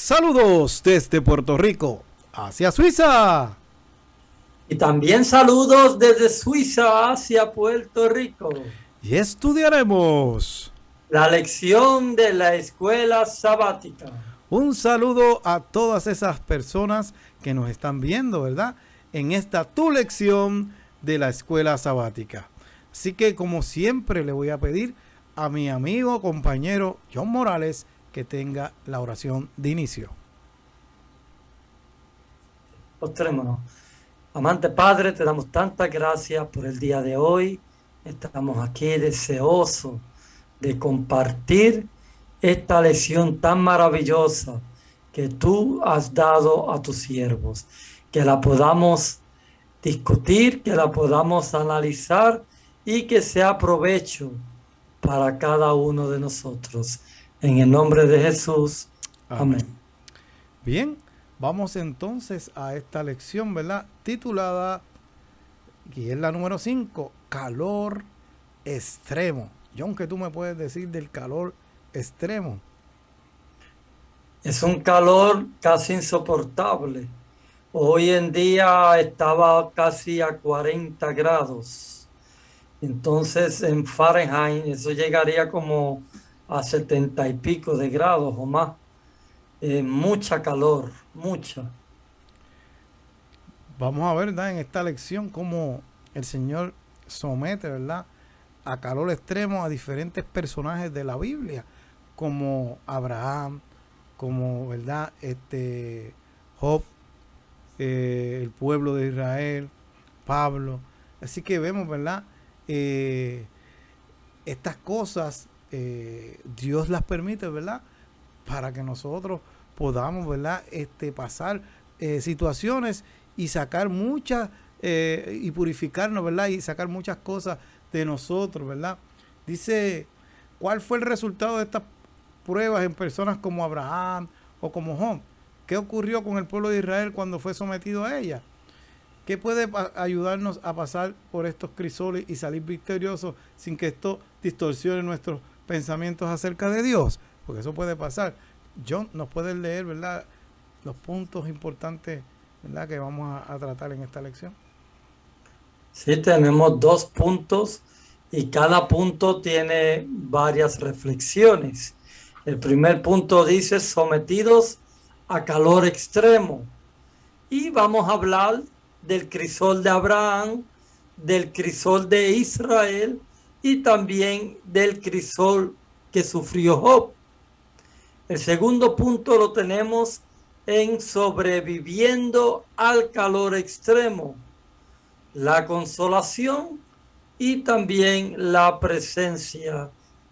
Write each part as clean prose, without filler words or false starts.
Saludos desde Puerto Rico hacia Suiza. Y también saludos desde Suiza hacia Puerto Rico. Y estudiaremos. La lección de la escuela sabática. Un saludo a todas esas personas que nos están viendo, ¿verdad? En esta tu lección de la escuela sabática. Así que como siempre le voy a pedir a mi amigo, compañero John Morales que tenga la oración de inicio. Postrémonos. Amante Padre, te damos tantas gracias por el día de hoy. Estamos aquí deseosos de compartir esta lección tan maravillosa que tú has dado a tus siervos. Que la podamos discutir, que la podamos analizar y que sea provecho para cada uno de nosotros. En el nombre de Jesús. Amén. Bien, vamos entonces a esta lección, ¿verdad? Titulada, que es la número 5, calor extremo. John, ¿qué tú me puedes decir del calor extremo? Es un calor casi insoportable. Hoy en día estaba casi a 40 grados. Entonces en Fahrenheit eso llegaría como a 70 y pico de grados o más. Mucha calor, mucha. Vamos a ver, ¿verdad? En esta lección cómo el Señor somete, ¿verdad?, a calor extremo a diferentes personajes de la Biblia, como Abraham, como, ¿verdad?, Job, el pueblo de Israel, Pablo. Así que vemos, ¿verdad?, estas cosas Dios las permite, ¿verdad?, para que nosotros podamos, ¿verdad?, pasar situaciones y sacar muchas y purificarnos, ¿verdad?, y sacar muchas cosas de nosotros, ¿verdad? Dice, ¿cuál fue el resultado de estas pruebas en personas como Abraham o como Job? ¿Qué ocurrió con el pueblo de Israel cuando fue sometido a ella? ¿Qué puede ayudarnos a pasar por estos crisoles y salir victoriosos sin que esto distorsione nuestros pensamientos acerca de Dios? Porque eso puede pasar. John, ¿nos puedes leer, verdad, los puntos importantes, verdad, que vamos a tratar en esta lección? Sí, tenemos 2 puntos y cada punto tiene varias reflexiones. El primer punto dice sometidos a calor extremo. Y vamos a hablar del crisol de Abraham, del crisol de Israel y también del crisol que sufrió Job. El segundo punto lo tenemos en sobreviviendo al calor extremo, la consolación y también la presencia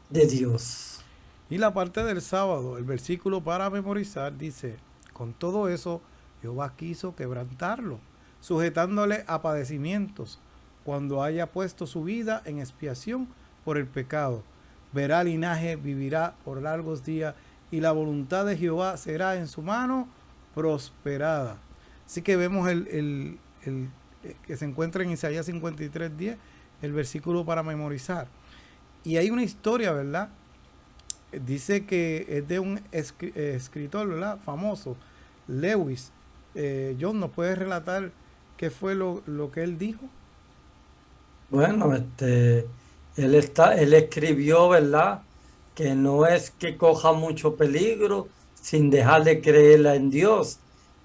de Dios. Y la parte del sábado, el versículo para memorizar dice, con todo eso Jehová quiso quebrantarlo, sujetándole a padecimientos, cuando haya puesto su vida en expiación por el pecado. Verá linaje, vivirá por largos días, y la voluntad de Jehová será en su mano prosperada. Así que vemos el que se encuentra en Isaías 53:10, el versículo para memorizar. Y hay una historia, ¿verdad? Dice que es de un escritor, ¿verdad?, famoso, Lewis. John, ¿nos puedes relatar qué fue lo que él dijo? Bueno, él escribió, ¿verdad? Que no es que coja mucho peligro sin dejar de creer en Dios.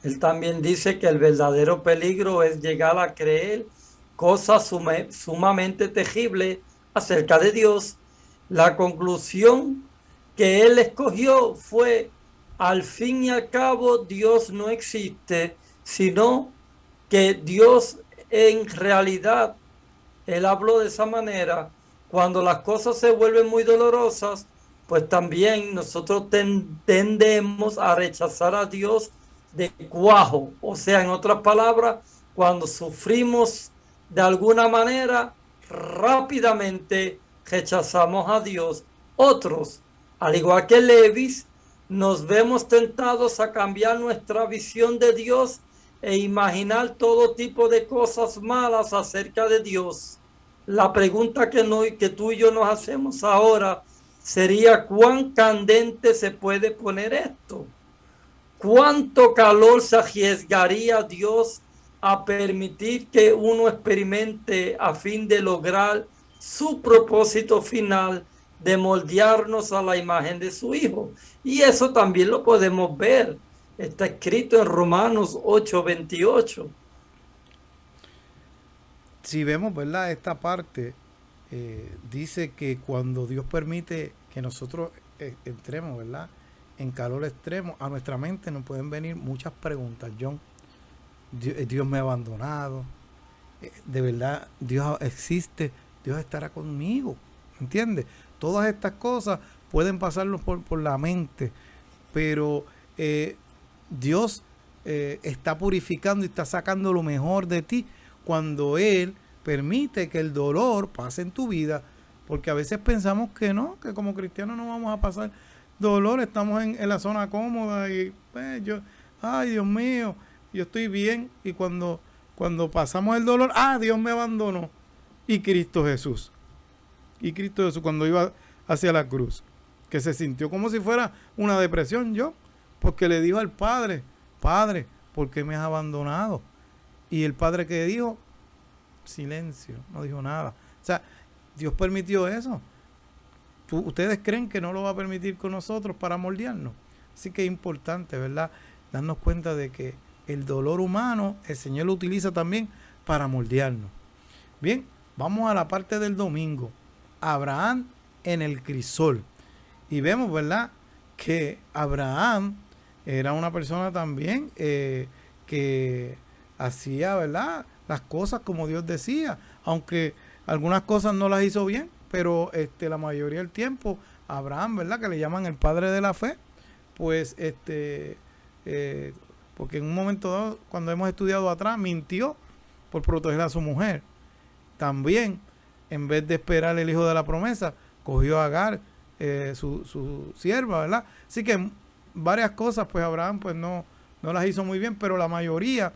Él también dice que el verdadero peligro es llegar a creer cosas sumamente terribles acerca de Dios. La conclusión que él escogió fue, al fin y al cabo, Dios no existe, sino que Dios en realidad, él habló de esa manera, cuando las cosas se vuelven muy dolorosas, pues también nosotros tendemos a rechazar a Dios de cuajo. O sea, en otras palabras, cuando sufrimos de alguna manera, rápidamente rechazamos a Dios. Otros, al igual que Levis, nos vemos tentados a cambiar nuestra visión de Dios e imaginar todo tipo de cosas malas acerca de Dios. La pregunta que tú y yo nos hacemos ahora sería, ¿cuán candente se puede poner esto? ¿Cuánto calor se arriesgaría Dios a permitir que uno experimente a fin de lograr su propósito final de moldearnos a la imagen de su Hijo? Y eso también lo podemos ver. Está escrito en Romanos 8:28. Si vemos, ¿verdad? Esta parte dice que cuando Dios permite que nosotros entremos, ¿verdad? En calor extremo, a nuestra mente nos pueden venir muchas preguntas. John, Dios me ha abandonado. De verdad, Dios existe. Dios estará conmigo. ¿Entiendes? Todas estas cosas pueden pasarnos por la mente. Pero Dios está purificando y está sacando lo mejor de ti cuando Él permite que el dolor pase en tu vida, porque a veces pensamos que no, que como cristianos no vamos a pasar dolor, estamos en la zona cómoda y ay Dios mío, yo estoy bien, y cuando pasamos el dolor, Dios me abandonó. Y Cristo Jesús cuando iba hacia la cruz, que se sintió como si fuera una depresión, porque le dijo al Padre, Padre, ¿por qué me has abandonado? Y el Padre, que dijo, silencio, no dijo nada. O sea, Dios permitió eso. ¿Ustedes creen que no lo va a permitir con nosotros para moldearnos? Así que es importante, ¿verdad?, darnos cuenta de que el dolor humano, el Señor lo utiliza también para moldearnos. Bien, vamos a la parte del domingo. Abraham en el crisol. Y vemos, ¿verdad?, que Abraham era una persona también que hacía, ¿verdad?, las cosas como Dios decía, aunque algunas cosas no las hizo bien, pero la mayoría del tiempo Abraham, ¿verdad?, que le llaman el padre de la fe, pues porque en un momento dado, cuando hemos estudiado atrás, mintió por proteger a su mujer. También, en vez de esperar el hijo de la promesa, cogió a Agar, su sierva, ¿verdad? Así que varias cosas, pues Abraham pues no las hizo muy bien, pero la mayoría,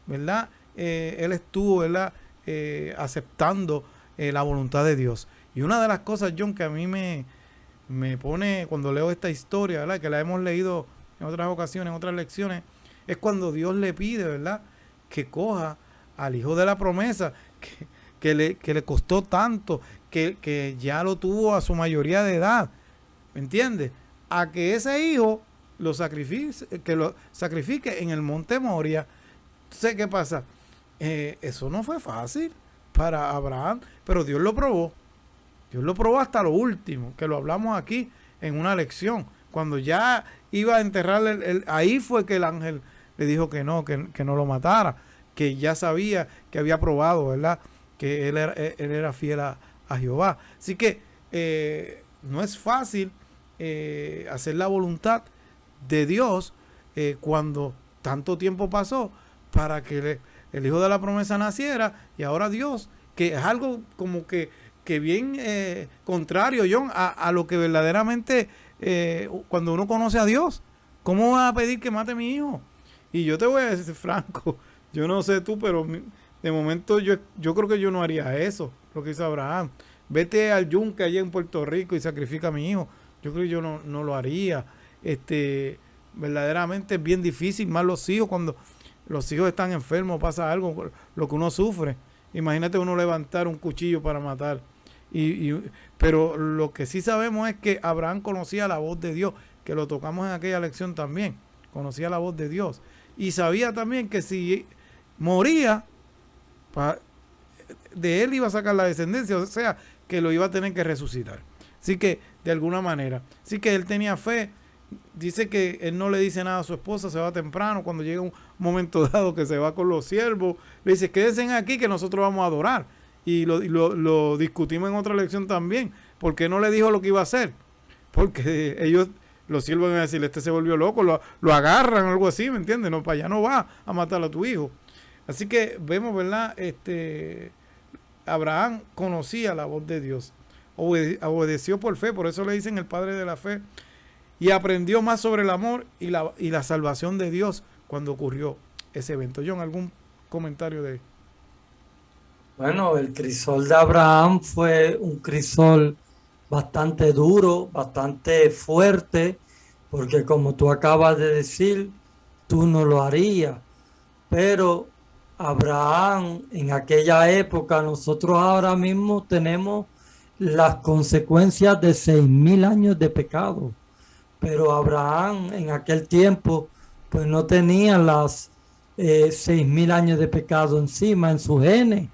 ¿verdad?, él estuvo, ¿verdad?, aceptando la voluntad de Dios. Y una de las cosas, John, que a mí me pone cuando leo esta historia, ¿verdad?, que la hemos leído en otras ocasiones, en otras lecciones, es cuando Dios le pide, ¿verdad?, que coja al hijo de la promesa, que le costó tanto, que ya lo tuvo a su mayoría de edad, ¿me entiendes?, a que ese hijo lo sacrifique en el monte Moria. Entonces, ¿qué pasa? Eso no fue fácil para Abraham, pero Dios lo probó. Dios lo probó hasta lo último, que lo hablamos aquí en una lección. Cuando ya iba a enterrarle, ahí fue que el ángel le dijo que no lo matara, que ya sabía que había probado, ¿verdad?, que él era fiel a Jehová. Así que no es fácil hacer la voluntad de Dios cuando tanto tiempo pasó para que el hijo de la promesa naciera, y ahora Dios, que es algo como que bien contrario, John, a lo que verdaderamente cuando uno conoce a Dios, ¿cómo vas a pedir que mate a mi hijo? Y yo te voy a decir franco, yo no sé tú, pero de momento yo creo que yo no haría eso, lo que hizo Abraham. Vete al yunque allá en Puerto Rico y sacrifica a mi hijo. Yo creo que yo no lo haría. Verdaderamente es bien difícil, más los hijos, cuando los hijos están enfermos, pasa algo, lo que uno sufre. Imagínate uno levantar un cuchillo para matar. Pero lo que sí sabemos es que Abraham conocía la voz de Dios, que lo tocamos en aquella lección también. Conocía la voz de Dios. Y sabía también que si moría, de él iba a sacar la descendencia, o sea, que lo iba a tener que resucitar. Así que, de alguna manera. Así que él tenía fe. Dice que él no le dice nada a su esposa, se va temprano, cuando llega un momento dado que se va con los siervos, le dice, quédense aquí que nosotros vamos a adorar. Y lo discutimos en otra lección también. ¿Por qué no le dijo lo que iba a hacer? Porque ellos, los siervos van a decir, se volvió loco, lo agarran o algo así, ¿me entiendes? No, para allá no va a matar a tu hijo. Así que vemos, ¿verdad? Abraham conocía la voz de Dios, obedeció por fe, por eso le dicen el padre de la fe, y aprendió más sobre el amor y la salvación de Dios cuando ocurrió ese evento. John, ¿algún comentario de él? Bueno, el crisol de Abraham fue un crisol bastante duro, bastante fuerte, porque como tú acabas de decir, tú no lo harías. Pero Abraham, en aquella época, nosotros ahora mismo tenemos las consecuencias de 6.000 años de pecado. Pero Abraham en aquel tiempo, pues no tenía las 6.000 años de pecado encima, en sus genes.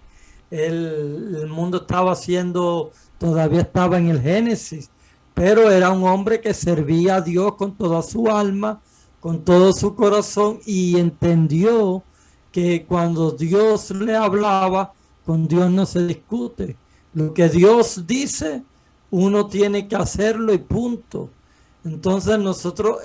El mundo estaba siendo, todavía estaba en el Génesis, pero era un hombre que servía a Dios con toda su alma, con todo su corazón, y entendió que cuando Dios le hablaba, con Dios no se discute. Lo que Dios dice, uno tiene que hacerlo y punto. Entonces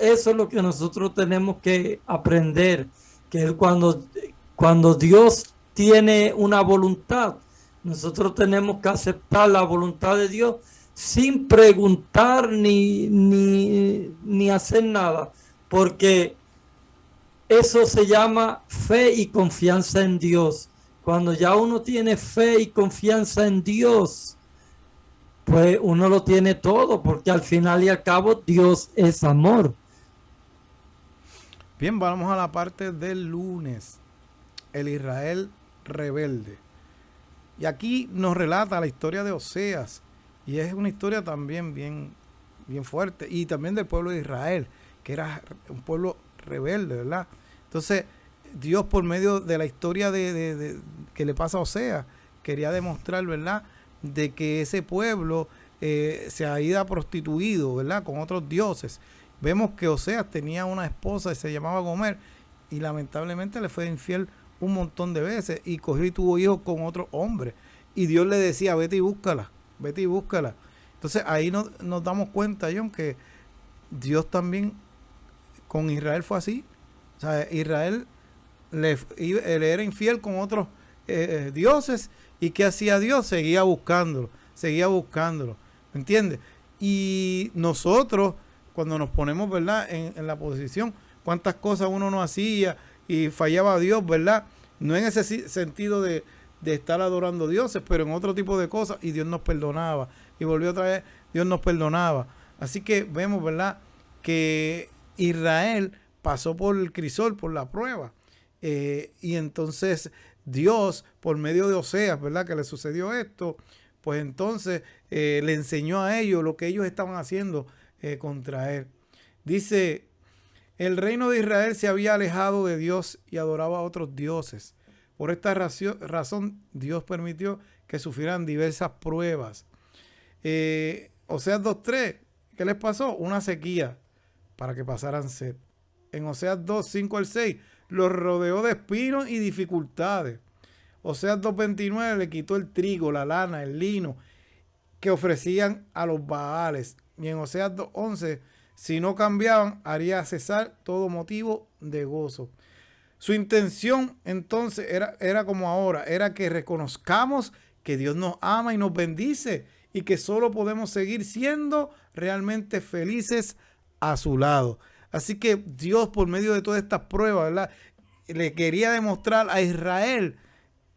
eso es lo que nosotros tenemos que aprender, que cuando Dios tiene una voluntad, nosotros tenemos que aceptar la voluntad de Dios sin preguntar ni hacer nada, porque eso se llama fe y confianza en Dios. Cuando ya uno tiene fe y confianza en Dios, pues uno lo tiene todo, porque al final y al cabo Dios es amor. Bien, vamos a la parte del lunes. El Israel rebelde. Y aquí nos relata la historia de Oseas. Y es una historia también bien fuerte. Y también del pueblo de Israel, que era un pueblo rebelde, ¿verdad? Entonces, Dios, por medio de la historia que le pasa a Oseas, quería demostrar, ¿verdad?, de que ese pueblo se ha ido prostituido, ¿verdad?, con otros dioses. Vemos que Oseas tenía una esposa que se llamaba Gomer, y lamentablemente le fue infiel un montón de veces, y cogió y tuvo hijos con otro hombre. Y Dios le decía, vete y búscala, vete y búscala. Entonces ahí nos damos cuenta, John, que Dios también con Israel fue así. O sea, Israel le era infiel con otros dioses. ¿Y qué hacía Dios? Seguía buscándolo. ¿Me entiendes? Y nosotros, cuando nos ponemos, ¿verdad?, en la posición, cuántas cosas uno no hacía y fallaba a Dios, ¿verdad? No en ese sentido de estar adorando dioses, pero en otro tipo de cosas, y Dios nos perdonaba. Y volvió otra vez, Dios nos perdonaba. Así que vemos, ¿verdad?, que Israel pasó por el crisol, por la prueba. Y entonces Dios, por medio de Oseas, ¿verdad?, que le sucedió esto, pues entonces le enseñó a ellos lo que ellos estaban haciendo contra él. Dice, el reino de Israel se había alejado de Dios y adoraba a otros dioses. Por esta razón, Dios permitió que sufrieran diversas pruebas. Oseas 2:3, ¿qué les pasó? Una sequía para que pasaran sed. En Oseas 2:5-6, los rodeó de espinos y dificultades. Oseas 2:29, le quitó el trigo, la lana, el lino que ofrecían a los Baales. Y en Oseas 2:11, si no cambiaban, haría cesar todo motivo de gozo. Su intención entonces era como ahora, era que reconozcamos que Dios nos ama y nos bendice y que solo podemos seguir siendo realmente felices a su lado. Así que Dios, por medio de todas estas pruebas, ¿verdad?, le quería demostrar a Israel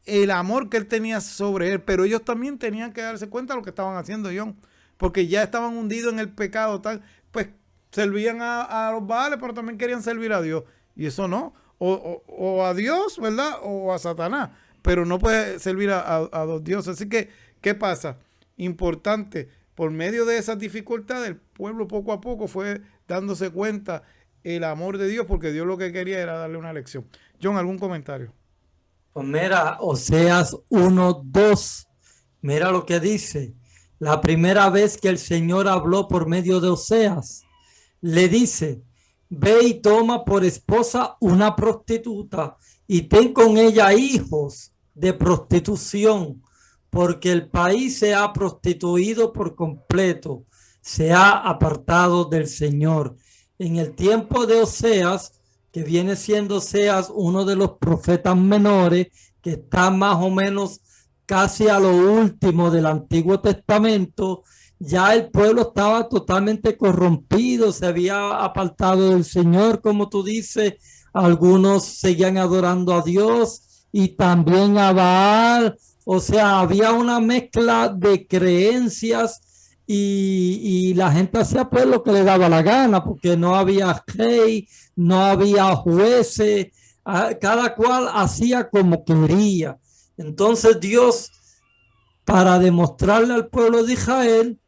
el amor que él tenía sobre él, pero ellos también tenían que darse cuenta de lo que estaban haciendo, John, porque ya estaban hundidos en el pecado, tal, pues servían a los Baales, pero también querían servir a Dios, y eso no, o a Dios, ¿verdad?, o a Satanás, pero no puede servir a dos dioses. Así que, ¿qué pasa? Importante, por medio de esas dificultades, el pueblo poco a poco fue dándose cuenta el amor de Dios, porque Dios lo que quería era darle una lección. John, ¿algún comentario? Pues mira, Oseas 1:2, mira lo que dice. La primera vez que el Señor habló por medio de Oseas, le dice, ve y toma por esposa una prostituta y ten con ella hijos de prostitución, porque el país se ha prostituido por completo, se ha apartado del Señor. En el tiempo de Oseas, que viene siendo Oseas uno de los profetas menores, que está más o menos casi a lo último del Antiguo Testamento, ya el pueblo estaba totalmente corrompido, se había apartado del Señor, como tú dices, algunos seguían adorando a Dios y también a Baal. O sea, había una mezcla de creencias y la gente hacía pues lo que le daba la gana, porque no había rey, no había jueces, cada cual hacía como quería. Entonces Dios, para demostrarle al pueblo de Israel,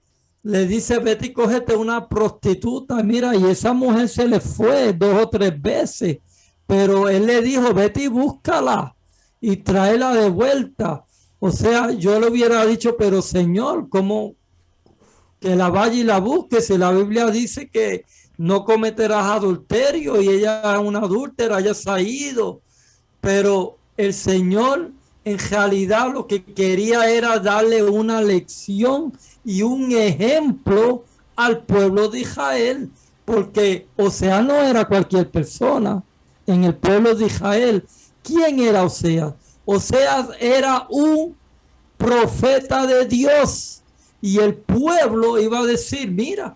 le dice: vete y cógete una prostituta. Mira, y esa mujer se le fue 2 o 3 veces, pero él le dijo: vete y búscala y tráela de vuelta. O sea, yo le hubiera dicho: pero Señor, ¿cómo que la vaya y la busque? Si la Biblia dice que no cometerás adulterio y ella es una adúltera, ella se ha ido. Pero el Señor en realidad lo que quería era darle una lección y un ejemplo al pueblo de Israel, porque Oseas no era cualquier persona en el pueblo de Israel. ¿Quién era Oseas? Oseas era un profeta de Dios, y el pueblo iba a decir: mira,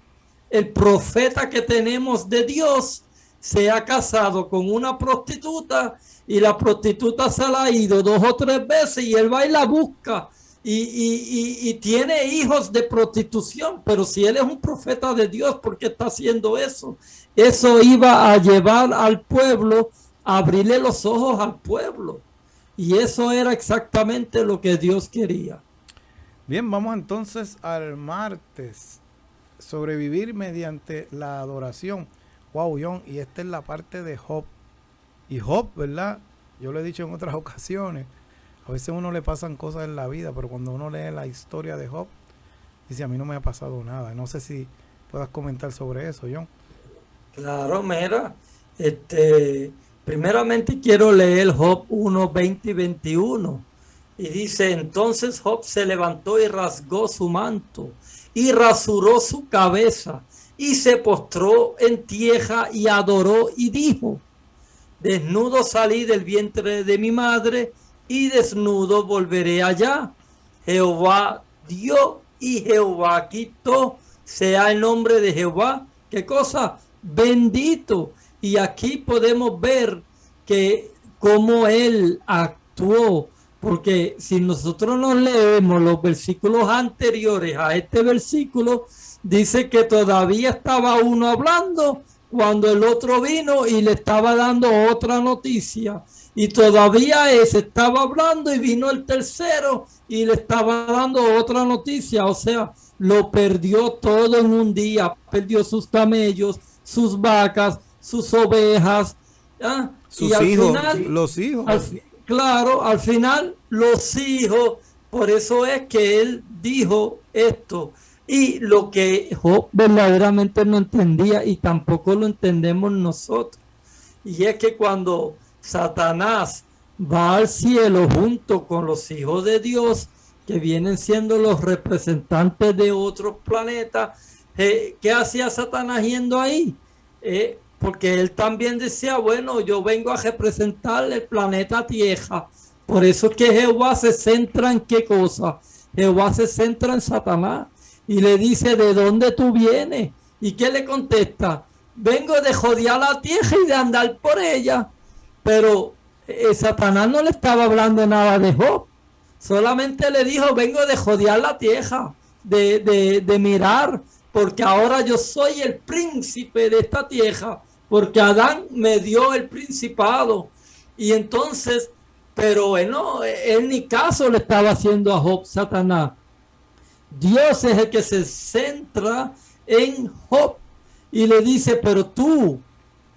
el profeta que tenemos de Dios se ha casado con una prostituta, y la prostituta se la ha ido 2 o 3 veces, y él va y la busca y tiene hijos de prostitución. Pero si él es un profeta de Dios, ¿por qué está haciendo eso? Eso iba a llevar al pueblo, a abrirle los ojos al pueblo, y eso era exactamente lo que Dios quería. Bien, vamos entonces al martes. Sobrevivir mediante la adoración. Wow, John, y esta es la parte de Job. Y Job, ¿verdad? Yo lo he dicho en otras ocasiones. A veces a uno le pasan cosas en la vida, pero cuando uno lee la historia de Job, dice: a mí no me ha pasado nada. No sé si puedas comentar sobre eso, John. Claro, mira, primeramente quiero leer Job 1, 20 y 21. Y dice: entonces Job se levantó y rasgó su manto y rasuró su cabeza y se postró en tierra y adoró y dijo: desnudo salí del vientre de mi madre y desnudo volveré allá. Jehová dio y Jehová quitó, sea el nombre de Jehová, ¿qué cosa? Bendito. Y aquí podemos ver que cómo él actuó, porque si nosotros nos leemos los versículos anteriores a este versículo, dice que todavía estaba uno hablando cuando el otro vino y le estaba dando otra noticia, y todavía ese estaba hablando y vino el tercero y le estaba dando otra noticia. O sea, lo perdió todo en un día. Perdió sus camellos, sus vacas, sus ovejas, ¿ah? Sus Y al hijos, final, los hijos. claro, al final los hijos. Por eso es que él dijo esto. Y lo que Job verdaderamente no entendía, y tampoco lo entendemos nosotros, y es que cuando Satanás va al cielo junto con los hijos de Dios, que vienen siendo los representantes de otros planetas, ¿qué hacía Satanás yendo ahí? Porque él también decía: bueno, yo vengo a representar el planeta Tierra. Por eso es que Jehová se centra en ¿qué cosa? Jehová se centra en Satanás y le dice: ¿de dónde tú vienes? ¿Y qué le contesta? Vengo de jodear la tierra y de andar por ella. Pero Satanás no le estaba hablando nada de Job. Solamente le dijo: vengo de jodear la tierra, de mirar, porque ahora yo soy el príncipe de esta tierra, porque Adán me dio el principado. Y entonces, pero él ni caso le estaba haciendo a Job, Satanás. Dios es el que se centra en Job y le dice: pero tú,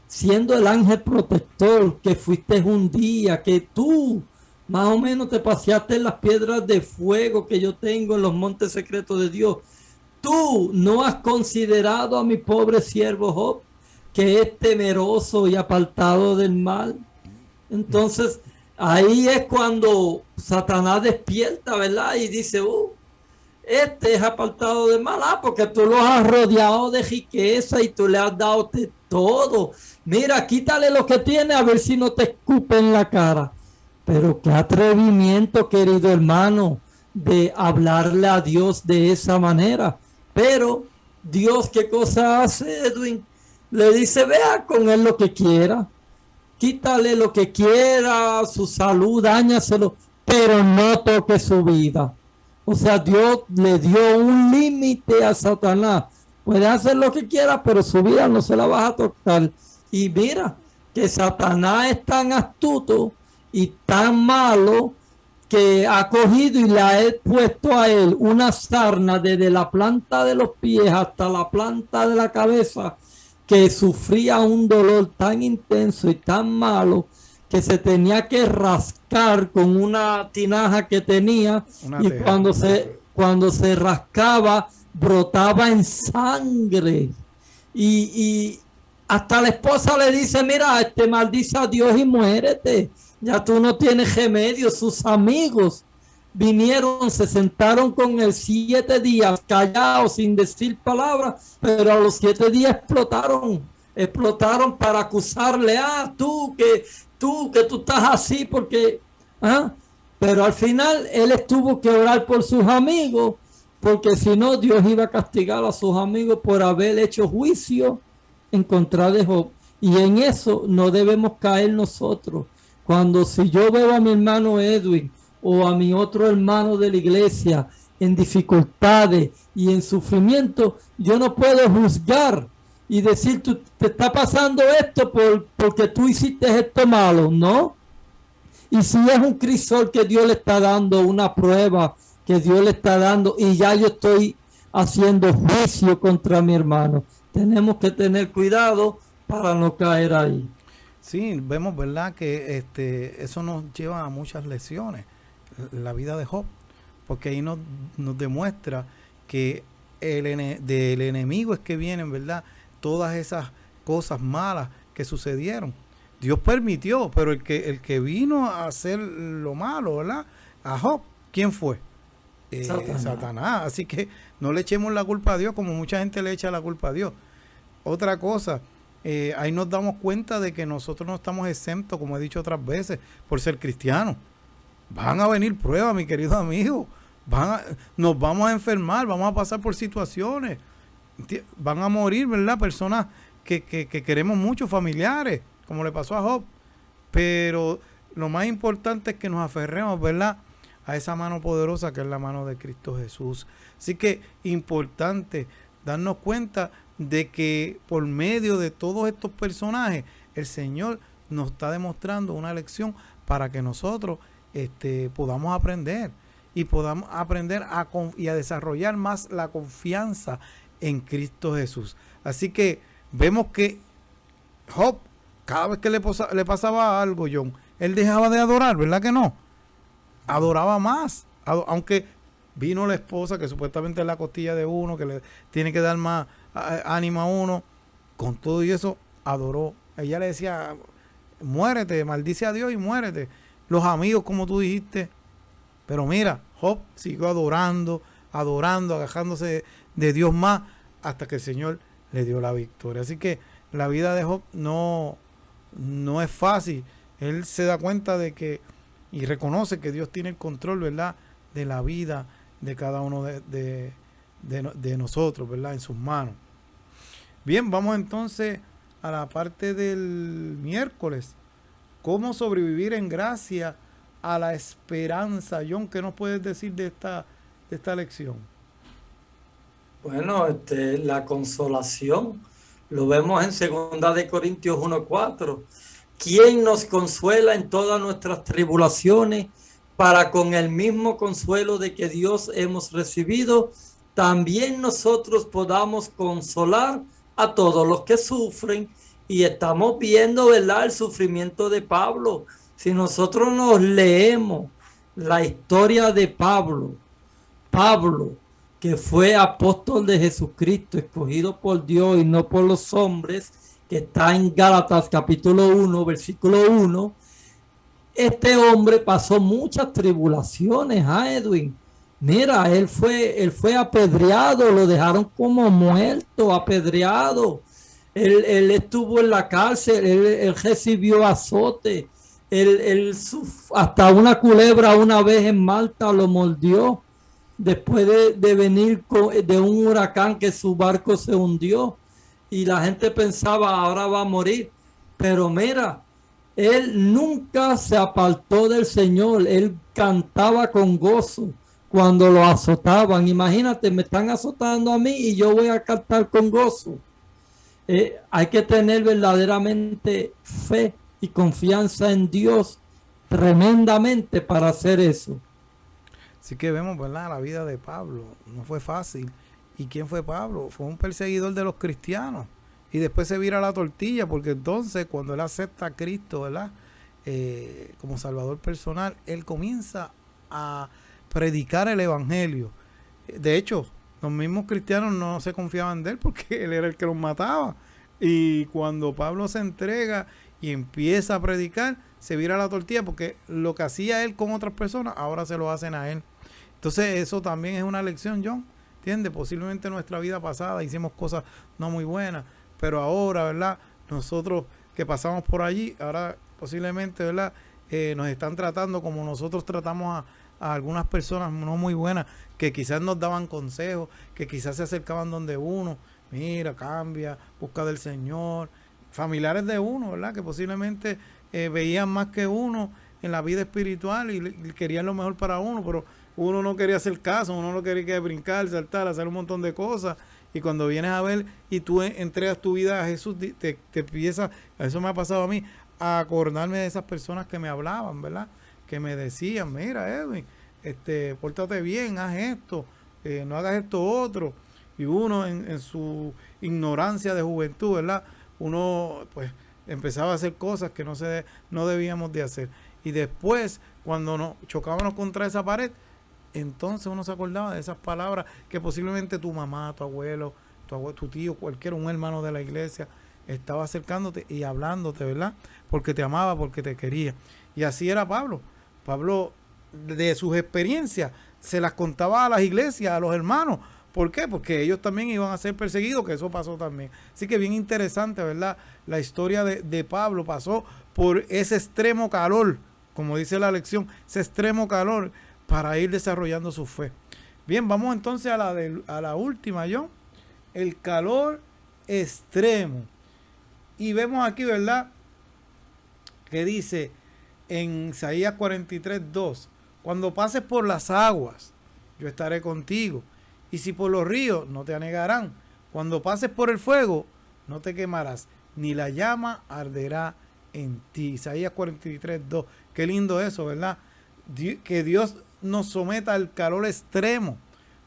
siendo el ángel protector que fuiste un día, que tú más o menos te paseaste en las piedras de fuego que yo tengo en los montes secretos de Dios, tú no has considerado a mi pobre siervo Job, que es temeroso y apartado del mal. Entonces ahí es cuando Satanás despierta, ¿verdad? Y dice: este es apartado de mal, porque tú lo has rodeado de riqueza y tú le has dado de todo. Mira, quítale lo que tiene a ver si no te escupe en la cara. Pero qué atrevimiento, querido hermano, de hablarle a Dios de esa manera. Pero Dios, ¿qué cosa hace, Edwin? Le dice: vea con él lo que quiera. Quítale lo que quiera, su salud, dáñaselo, pero no toque su vida. O sea, Dios le dio un límite a Satanás. Puede hacer lo que quiera, pero su vida no se la vas a tocar. Y mira, que Satanás es tan astuto y tan malo que ha cogido y le ha puesto a él una sarna desde la planta de los pies hasta la planta de la cabeza, que sufría un dolor tan intenso y tan malo que se tenía que rascar con una tinaja que tenía, y cuando se rascaba brotaba en sangre. Y hasta la esposa le dice, mira, maldice a Dios y muérete, ya tú no tienes remedio. Sus amigos vinieron, se sentaron con él 7 días callados sin decir palabras, pero a los 7 días explotaron para acusarle, tú que tú estás así porque, pero al final él tuvo que orar por sus amigos, porque si no Dios iba a castigar a sus amigos por haber hecho juicio en contra de Job. Y en eso no debemos caer nosotros. Si yo veo a mi hermano Edwin o a mi otro hermano de la iglesia en dificultades y en sufrimiento, yo no puedo juzgar y decir, tú te está pasando esto porque tú hiciste esto malo, ¿no? Y si es un crisol que Dios le está dando, una prueba que Dios le está dando, y ya yo estoy haciendo juicio contra mi hermano, tenemos que tener cuidado para no caer ahí. Sí, vemos, ¿verdad?, que eso nos lleva a muchas lecciones, la vida de Job, porque ahí nos demuestra que del enemigo es que vienen, ¿verdad?, todas esas cosas malas que sucedieron. Dios permitió, pero el que vino a hacer lo malo, ¿verdad?, a Job, ¿quién fue? Satanás. Así que no le echemos la culpa a Dios como mucha gente le echa la culpa a Dios. Otra cosa, ahí nos damos cuenta de que nosotros no estamos exentos, como he dicho otras veces, por ser cristianos. Van a venir pruebas, mi querido amigo. Nos vamos a enfermar, vamos a pasar por situaciones. Van a morir, ¿verdad?, personas que queremos mucho, familiares, como le pasó a Job. Pero lo más importante es que nos aferremos, ¿verdad?, a esa mano poderosa que es la mano de Cristo Jesús. Así que importante darnos cuenta de que por medio de todos estos personajes, el Señor nos está demostrando una lección para que nosotros podamos aprender y podamos aprender a desarrollar más la confianza en Cristo Jesús. Así que vemos que Job, cada vez que le pasaba algo, John, él dejaba de adorar, ¿verdad que no? Adoraba más, aunque vino la esposa que supuestamente es la costilla de uno, que le tiene que dar más ánimo a uno, con todo y eso adoró. Ella le decía, muérete, maldice a Dios y muérete. Los amigos, como tú dijiste, pero mira, Job siguió adorando, agajándose de Dios más, hasta que el Señor le dio la victoria. Así que la vida de Job no es fácil. Él se da cuenta de que y reconoce que Dios tiene el control, ¿verdad?, de la vida de cada uno de nosotros, ¿verdad?, en sus manos. Bien, vamos entonces a la parte del miércoles. ¿Cómo sobrevivir en gracia a la esperanza? John, ¿qué nos puedes decir de esta lección? Bueno, la consolación lo vemos en 2 Corintios 1:4. ¿Quién nos consuela en todas nuestras tribulaciones, para con el mismo consuelo de que Dios hemos recibido, también nosotros podamos consolar a todos los que sufren? Y estamos viendo, ¿verdad?, el sufrimiento de Pablo. Si nosotros nos leemos la historia de Pablo, que fue apóstol de Jesucristo, escogido por Dios y no por los hombres, que está en Gálatas capítulo 1, versículo 1, este hombre pasó muchas tribulaciones, Edwin. Mira, él fue apedreado, lo dejaron como muerto, apedreado. Él estuvo en la cárcel, él recibió azote. Hasta una culebra una vez en Malta lo mordió, después de venir de un huracán que su barco se hundió. Y la gente pensaba, ahora va a morir. Pero mira, él nunca se apartó del Señor. Él cantaba con gozo, cuando lo azotaban. Imagínate, me están azotando a mí y yo voy a cantar con gozo. Hay que tener verdaderamente fe y confianza en Dios tremendamente para hacer eso. Así que vemos, ¿verdad? La vida de Pablo no fue fácil. ¿Y quién fue Pablo? Fue un perseguidor de los cristianos. Y después se vira la tortilla, porque entonces cuando él acepta a Cristo, ¿verdad? Como Salvador personal, él comienza a predicar el Evangelio. De hecho, los mismos cristianos no se confiaban de él porque él era el que los mataba. Y cuando Pablo se entrega y empieza a predicar, se vira la tortilla, porque lo que hacía él con otras personas, ahora se lo hacen a él. Entonces eso también es una lección, John. ¿Entiendes? Posiblemente en nuestra vida pasada hicimos cosas no muy buenas, pero ahora, ¿verdad? Nosotros que pasamos por allí, ahora posiblemente, ¿verdad? Nos están tratando como nosotros tratamos a algunas personas no muy buenas, que quizás nos daban consejos, que quizás se acercaban donde uno, mira, cambia, busca del Señor, familiares de uno, ¿verdad? Que posiblemente veían más que uno en la vida espiritual y querían lo mejor para uno, pero uno no quería hacer caso, uno no quería brincar, saltar, hacer un montón de cosas. Y cuando vienes a ver y tú entregas tu vida a Jesús, te empieza, eso me ha pasado a mí, a acordarme de esas personas que me hablaban, ¿verdad? Que me decían, mira, Edwin, pórtate bien, haz esto, no hagas esto otro. Y uno en su ignorancia de juventud, ¿verdad? Uno pues empezaba a hacer cosas que no debíamos de hacer. Y después, cuando nos chocábamos contra esa pared, entonces uno se acordaba de esas palabras que posiblemente tu mamá, tu abuelo, tu tío, cualquiera, un hermano de la iglesia, estaba acercándote y hablándote, ¿verdad? Porque te amaba, porque te quería. Y así era Pablo. Pablo, de sus experiencias, se las contaba a las iglesias, a los hermanos. ¿Por qué? Porque ellos también iban a ser perseguidos, que eso pasó también. Así que bien interesante, ¿verdad? La historia de Pablo pasó por ese extremo calor, como dice la lección, ese extremo calor para ir desarrollando su fe. Bien, vamos entonces a la última, John. El calor extremo. Y vemos aquí, ¿verdad? Que dice en Isaías 43:2, cuando pases por las aguas, yo estaré contigo. Y si por los ríos, no te anegarán. Cuando pases por el fuego, no te quemarás, ni la llama arderá en ti. Isaías 43:2. Qué lindo eso, ¿verdad? Que Dios nos someta al calor extremo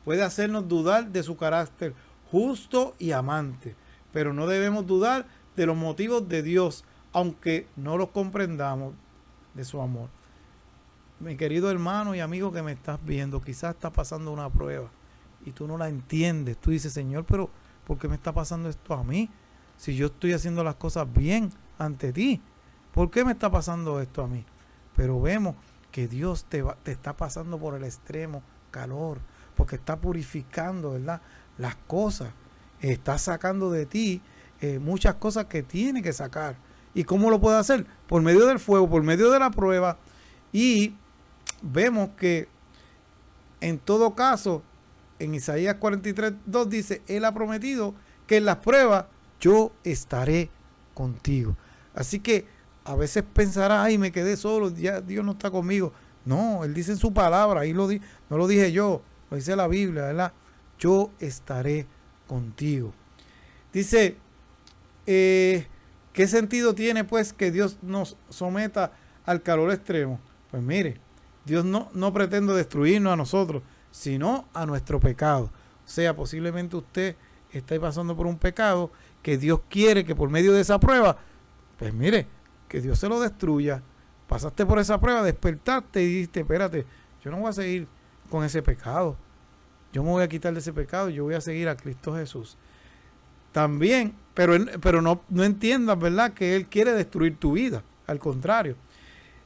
puede hacernos dudar de su carácter justo y amante, pero no debemos dudar de los motivos de Dios, aunque no los comprendamos, de su amor. Mi querido hermano y amigo que me estás viendo, quizás está pasando una prueba y tú no la entiendes. Tú dices, Señor, pero ¿por qué me está pasando esto a mí? Si yo estoy haciendo las cosas bien ante ti, ¿por qué me está pasando esto a mí? Pero vemos que Dios te está pasando por el extremo calor, porque está purificando, ¿verdad? Las cosas, está sacando de ti muchas cosas que tiene que sacar. ¿Y cómo lo puede hacer? Por medio del fuego, por medio de la prueba. Y vemos que en todo caso, en Isaías 43:2 dice, Él ha prometido que en las pruebas yo estaré contigo. Así que a veces pensarás, ay, me quedé solo, ya Dios no está conmigo. No, Él dice en su palabra, ahí no lo dije yo, lo dice la Biblia, ¿verdad? Yo estaré contigo. Dice, ¿qué sentido tiene pues que Dios nos someta al calor extremo? Pues mire, Dios no pretende destruirnos a nosotros, sino a nuestro pecado. O sea, posiblemente usted está pasando por un pecado que Dios quiere que por medio de esa prueba, pues mire, que Dios se lo destruya. Pasaste por esa prueba, despertaste y dijiste, espérate, yo no voy a seguir con ese pecado. Yo me voy a quitar de ese pecado y yo voy a seguir a Cristo Jesús. También, pero no entiendas, ¿verdad? Que Él quiere destruir tu vida. Al contrario.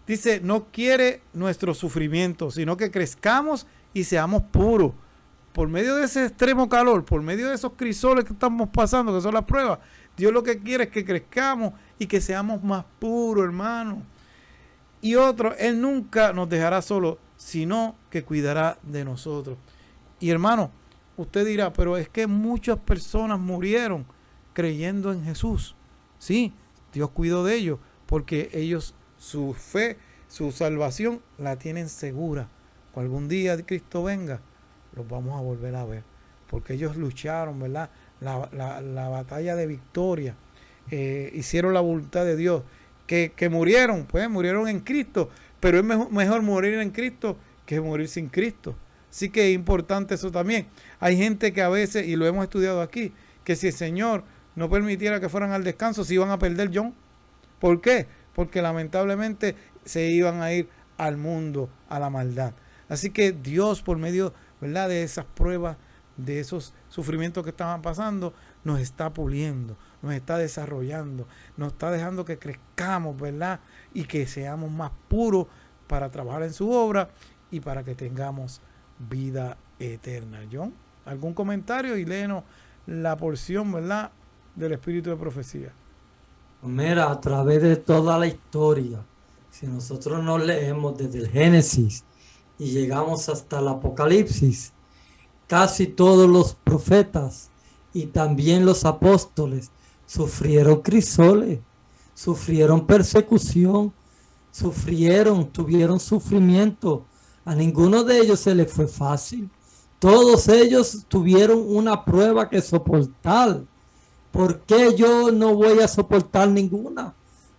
Dice, no quiere nuestro sufrimiento, sino que crezcamos y seamos puros. Por medio de ese extremo calor, por medio de esos crisoles que estamos pasando, que son las pruebas, Dios lo que quiere es que crezcamos y que seamos más puros, hermano. Y otro, Él nunca nos dejará solos, sino que cuidará de nosotros. Y hermano, usted dirá, pero es que muchas personas murieron creyendo en Jesús. Sí, Dios cuidó de ellos, porque ellos, su fe, su salvación, la tienen segura algún día Cristo venga, los vamos a volver a ver. Porque ellos lucharon, ¿verdad? La batalla de victoria. Hicieron la voluntad de Dios. Que murieron, pues murieron en Cristo. Pero es mejor morir en Cristo que morir sin Cristo. Así que es importante eso también. Hay gente que a veces, y lo hemos estudiado aquí, que si el Señor no permitiera que fueran al descanso, se iban a perder, John. ¿Por qué? Porque lamentablemente se iban a ir al mundo, a la maldad. Así que Dios, por medio, ¿verdad?, de esas pruebas, de esos sufrimientos que estaban pasando, nos está puliendo, nos está desarrollando, nos está dejando que crezcamos, ¿verdad? Y que seamos más puros para trabajar en su obra y para que tengamos vida eterna. John, ¿algún comentario? Y léenos la porción, ¿verdad?, del espíritu de profecía. Mira, a través de toda la historia, si nosotros nos leemos desde el Génesis y llegamos hasta el Apocalipsis, casi todos los profetas y también los apóstoles sufrieron crisoles, sufrieron persecución, tuvieron sufrimiento. A ninguno de ellos se les fue fácil. Todos ellos tuvieron una prueba que soportar. ¿Por qué yo no voy a soportar ninguna?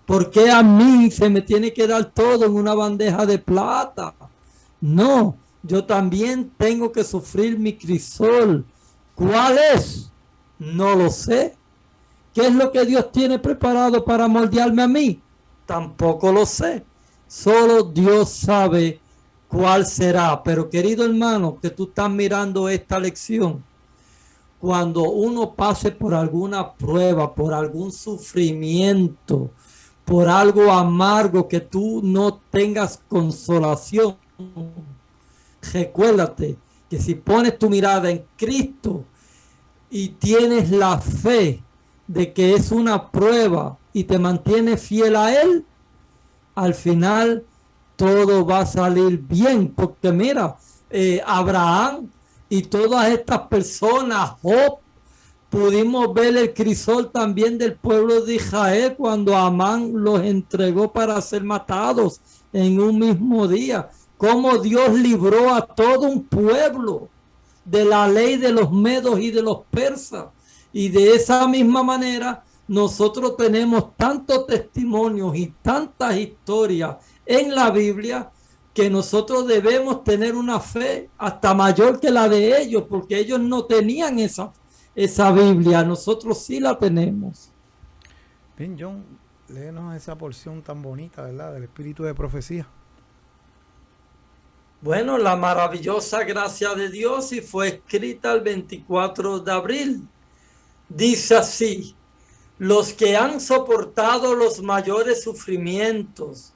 ¿Por qué a mí se me tiene que dar todo en una bandeja de plata? No, yo también tengo que sufrir mi crisol. ¿Cuál es? No lo sé. ¿Qué es lo que Dios tiene preparado para moldearme a mí? Tampoco lo sé. Solo Dios sabe cuál será. Pero querido hermano, que tú estás mirando esta lección, cuando uno pase por alguna prueba, por algún sufrimiento, por algo amargo que tú no tengas consolación, recuérdate que si pones tu mirada en Cristo y tienes la fe de que es una prueba y te mantienes fiel a Él, al final todo va a salir bien. Porque mira, Abraham y todas estas personas, Job, pudimos ver el crisol también del pueblo de Israel cuando Amán los entregó para ser matados en un mismo día. Cómo Dios libró a todo un pueblo de la ley de los medos y de los persas. Y de esa misma manera nosotros tenemos tantos testimonios y tantas historias en la Biblia que nosotros debemos tener una fe hasta mayor que la de ellos, porque ellos no tenían esa Biblia, nosotros sí la tenemos. Bien, John, léenos esa porción tan bonita, ¿verdad?, del espíritu de profecía. Bueno, la maravillosa gracia de Dios, y fue escrita el 24 de abril. Dice así: los que han soportado los mayores sufrimientos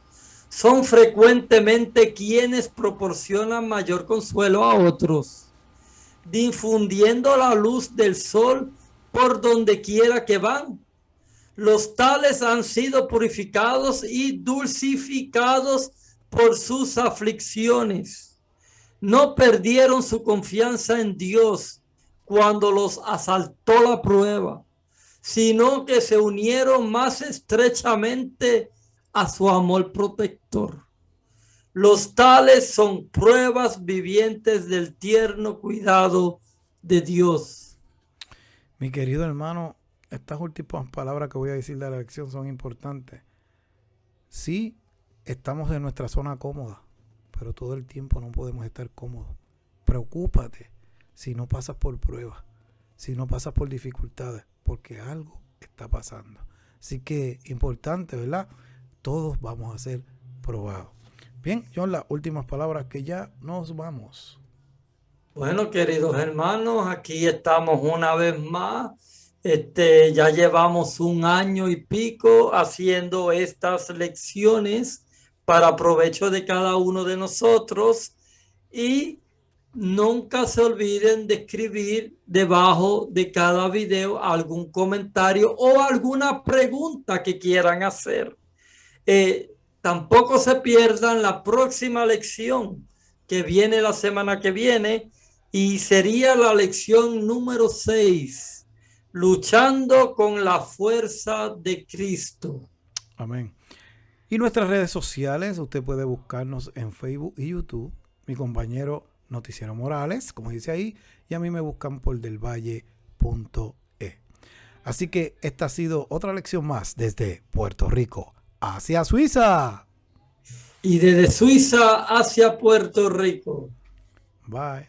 son frecuentemente quienes proporcionan mayor consuelo a otros, difundiendo la luz del sol por donde quiera que van. Los tales han sido purificados y dulcificados por sus aflicciones. No perdieron su confianza en Dios cuando los asaltó la prueba, sino que se unieron más estrechamente a su amor protector. Los tales son pruebas vivientes del tierno cuidado de Dios. Mi querido hermano, estas últimas palabras que voy a decir de la lección son importantes. Sí, estamos en nuestra zona cómoda, pero todo el tiempo no podemos estar cómodos. Preocúpate si no pasas por pruebas, si no pasas por dificultades, porque algo está pasando. Así que importante, ¿verdad? Todos vamos a ser probados. Bien, John, las últimas palabras que ya nos vamos. Bueno, queridos hermanos, aquí estamos una vez más. Ya llevamos 1 año y pico haciendo estas lecciones para provecho de cada uno de nosotros, y nunca se olviden de escribir debajo de cada video algún comentario o alguna pregunta que quieran hacer. Tampoco se pierdan la próxima lección que viene la semana que viene, y sería la lección número 6, luchando con la fuerza de Cristo. Amén. Y nuestras redes sociales, usted puede buscarnos en Facebook y YouTube. mi compañero Noticiero Morales, como dice ahí, y a mí me buscan por delvalle.e. Así que esta ha sido otra lección más desde Puerto Rico hacia Suiza. Y desde Suiza hacia Puerto Rico. Bye.